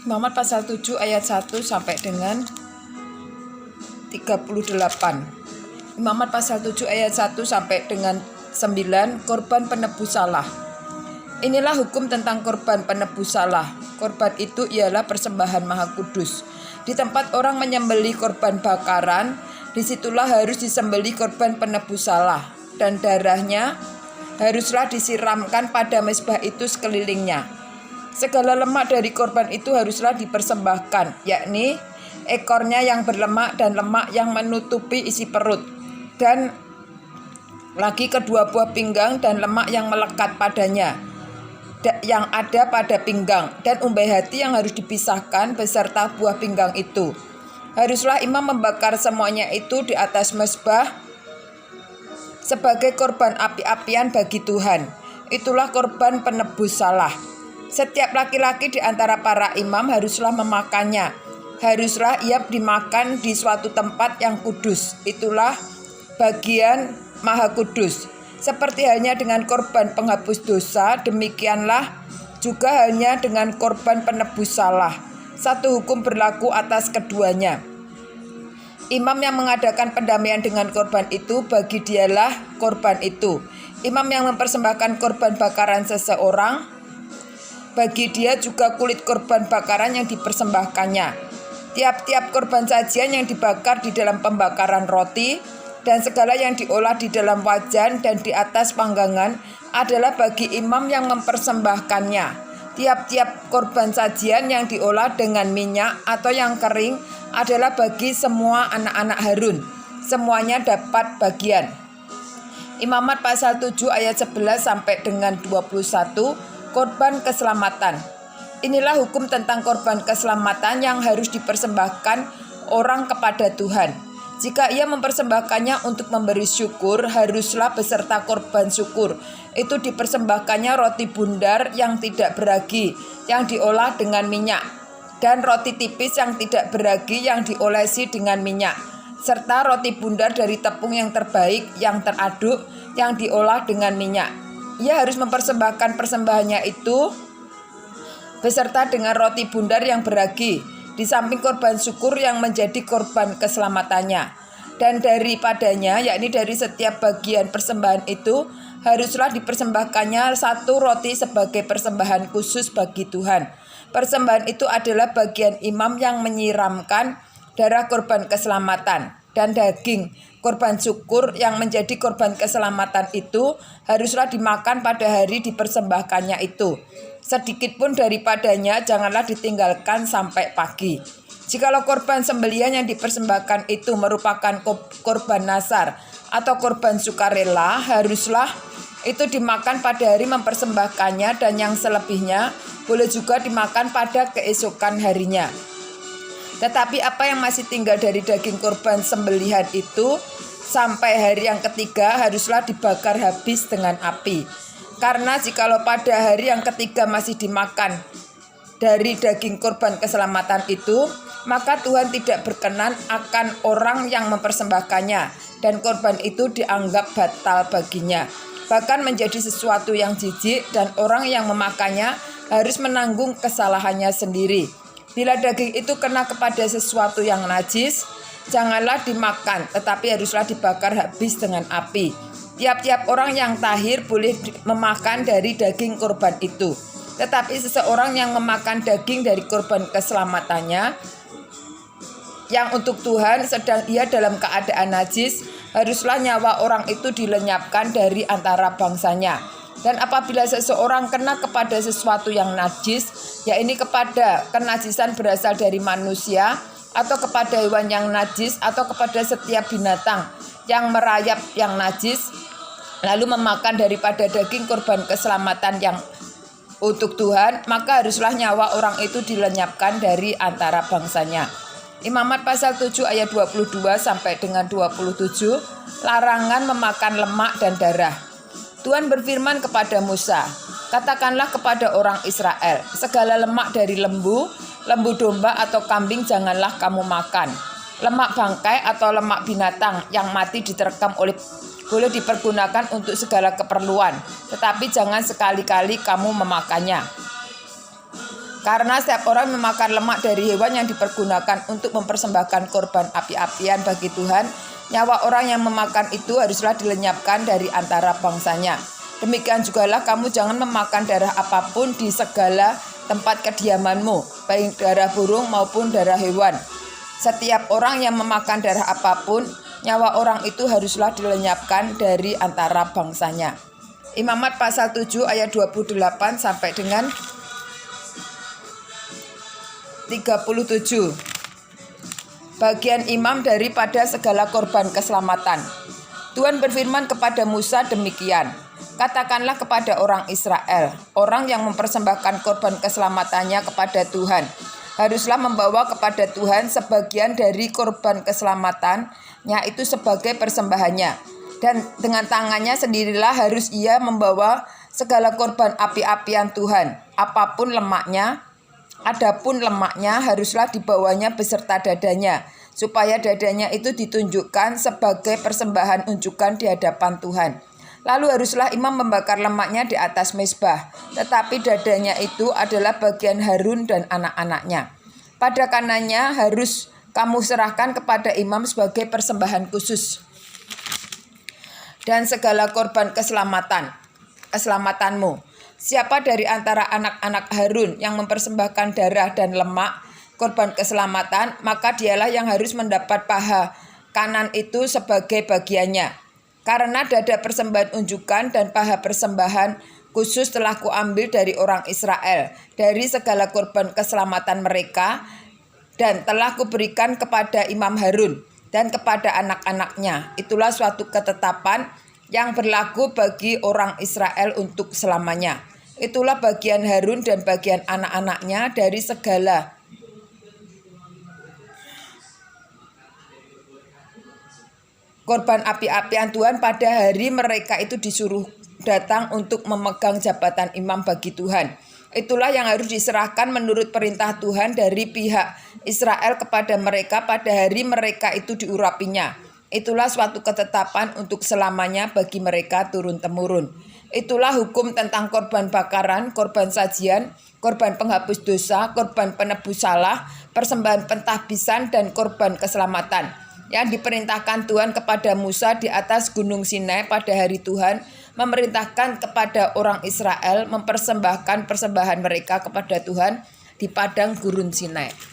Muhammad pasal 7 ayat 1 sampai dengan 38. Muhammad pasal 7 ayat 1 sampai dengan 9, korban penebus salah. Inilah hukum tentang korban penebus salah. Korban itu ialah persembahan maha kudus. Di tempat orang menyembelih korban bakaran, disitulah harus disembelih korban penebus salah, dan darahnya haruslah disiramkan pada mezbah itu sekelilingnya. Segala lemak dari korban itu haruslah dipersembahkan, yakni ekornya yang berlemak dan lemak yang menutupi isi perut, dan lagi kedua buah pinggang dan lemak yang melekat padanya yang ada pada pinggang, dan umbai hati yang harus dipisahkan beserta buah pinggang itu. Haruslah imam membakar semuanya itu di atas mezbah sebagai korban api-apian bagi Tuhan. Itulah korban penebus salah. Setiap laki-laki di antara para imam haruslah memakannya. Haruslah ia dimakan di suatu tempat yang kudus. Itulah bagian maha kudus. Seperti halnya dengan korban penghapus dosa, demikianlah juga halnya dengan korban penebus salah. Satu hukum berlaku atas keduanya. Imam yang mengadakan pendamaian dengan korban itu, bagi dialah korban itu. Imam yang mempersembahkan korban bakaran seseorang, bagi dia juga kulit korban bakaran yang dipersembahkannya. Tiap-tiap korban sajian yang dibakar di dalam pembakaran roti dan segala yang diolah di dalam wajan dan di atas panggangan adalah bagi imam yang mempersembahkannya. Tiap-tiap korban sajian yang diolah dengan minyak atau yang kering adalah bagi semua anak-anak Harun. Semuanya dapat bagian. Imamat pasal 7 ayat 11 sampai dengan 21, korban keselamatan. Inilah hukum tentang korban keselamatan yang harus dipersembahkan orang kepada Tuhan. Jika ia mempersembahkannya untuk memberi syukur, haruslah beserta korban syukur itu dipersembahkannya roti bundar yang tidak beragi, yang diolah dengan minyak, dan roti tipis yang tidak beragi yang diolesi dengan minyak, serta roti bundar dari tepung yang terbaik, yang teraduk, yang diolah dengan minyak. Ia harus mempersembahkan persembahannya itu beserta dengan roti bundar yang beragi, di samping korban syukur yang menjadi korban keselamatannya. Dan daripadanya, yakni dari setiap bagian persembahan itu, haruslah dipersembahkannya satu roti sebagai persembahan khusus bagi Tuhan. Persembahan itu adalah bagian imam yang menyiramkan darah korban keselamatan, dan daging korban syukur yang menjadi korban keselamatan itu haruslah dimakan pada hari dipersembahkannya itu. Sedikit pun daripadanya janganlah ditinggalkan sampai pagi. Jikalau korban sembelihan yang dipersembahkan itu merupakan korban nasar atau korban sukarela, haruslah itu dimakan pada hari mempersembahkannya, dan yang selebihnya boleh juga dimakan pada keesokan harinya. Tetapi apa yang masih tinggal dari daging korban sembelihan itu sampai hari yang ketiga haruslah dibakar habis dengan api. Karena jikalau pada hari yang ketiga masih dimakan dari daging korban keselamatan itu, maka Tuhan tidak berkenan akan orang yang mempersembahkannya, dan korban itu dianggap batal baginya, bahkan menjadi sesuatu yang jijik, dan orang yang memakannya harus menanggung kesalahannya sendiri. Bila daging itu kena kepada sesuatu yang najis, janganlah dimakan, tetapi haruslah dibakar habis dengan api. Tiap-tiap orang yang tahir boleh memakan dari daging korban itu. Tetapi seseorang yang memakan daging dari korban keselamatannya yang untuk Tuhan sedang ia dalam keadaan najis, haruslah nyawa orang itu dilenyapkan dari antara bangsanya. Dan apabila seseorang kena kepada sesuatu yang najis, yakni kepada kenajisan berasal dari manusia, atau kepada hewan yang najis, atau kepada setiap binatang yang merayap yang najis, lalu memakan daripada daging korban keselamatan yang untuk Tuhan, maka haruslah nyawa orang itu dilenyapkan dari antara bangsanya. Imamat pasal 7 ayat 22 sampai dengan 27, larangan memakan lemak dan darah. Tuhan berfirman kepada Musa, katakanlah kepada orang Israel, segala lemak dari lembu domba atau kambing janganlah kamu makan. Lemak bangkai atau lemak binatang yang mati diterkam boleh dipergunakan untuk segala keperluan, tetapi jangan sekali-kali kamu memakannya. Karena setiap orang memakan lemak dari hewan yang dipergunakan untuk mempersembahkan korban api-apian bagi Tuhan, nyawa orang yang memakan itu haruslah dilenyapkan dari antara bangsanya. Demikian jugalah kamu jangan memakan darah apapun di segala tempat kediamanmu, baik darah burung maupun darah hewan. Setiap orang yang memakan darah apapun, nyawa orang itu haruslah dilenyapkan dari antara bangsanya. Imamat pasal 7 ayat 28 sampai dengan 37. Bagian imam daripada segala korban keselamatan. Tuhan berfirman kepada Musa demikian, katakanlah kepada orang Israel, orang yang mempersembahkan korban keselamatannya kepada Tuhan, haruslah membawa kepada Tuhan sebagian dari korban keselamatannya itu sebagai persembahannya. Dan dengan tangannya sendirilah harus ia membawa segala korban api-apian Tuhan, apapun lemaknya. Adapun lemaknya haruslah dibawanya beserta dadanya, supaya dadanya itu ditunjukkan sebagai persembahan unjukan di hadapan Tuhan. Lalu haruslah imam membakar lemaknya di atas mezbah, tetapi dadanya itu adalah bagian Harun dan anak-anaknya. Pada kanannya harus kamu serahkan kepada imam sebagai persembahan khusus. Dan segala korban keselamatanmu. Siapa dari antara anak-anak Harun yang mempersembahkan darah dan lemak korban keselamatan, maka dialah yang harus mendapat paha kanan itu sebagai bagiannya. Karena dada persembahan unjukan dan paha persembahan khusus telah kuambil dari orang Israel, dari segala korban keselamatan mereka, dan telah kuberikan kepada Imam Harun dan kepada anak-anaknya. Itulah suatu ketetapan yang berlaku bagi orang Israel untuk selamanya. Itulah bagian Harun dan bagian anak-anaknya dari segala korban api-apian Tuhan pada hari mereka itu disuruh datang untuk memegang jabatan imam bagi Tuhan. Itulah yang harus diserahkan menurut perintah Tuhan dari pihak Israel kepada mereka pada hari mereka itu diurapinya. Itulah suatu ketetapan untuk selamanya bagi mereka turun-temurun. Itulah hukum tentang korban bakaran, korban sajian, korban penghapus dosa, korban penebus salah, persembahan pentahbisan, dan korban keselamatan yang diperintahkan Tuhan kepada Musa di atas gunung Sinai pada hari Tuhan memerintahkan kepada orang Israel mempersembahkan persembahan mereka kepada Tuhan di padang gurun Sinai.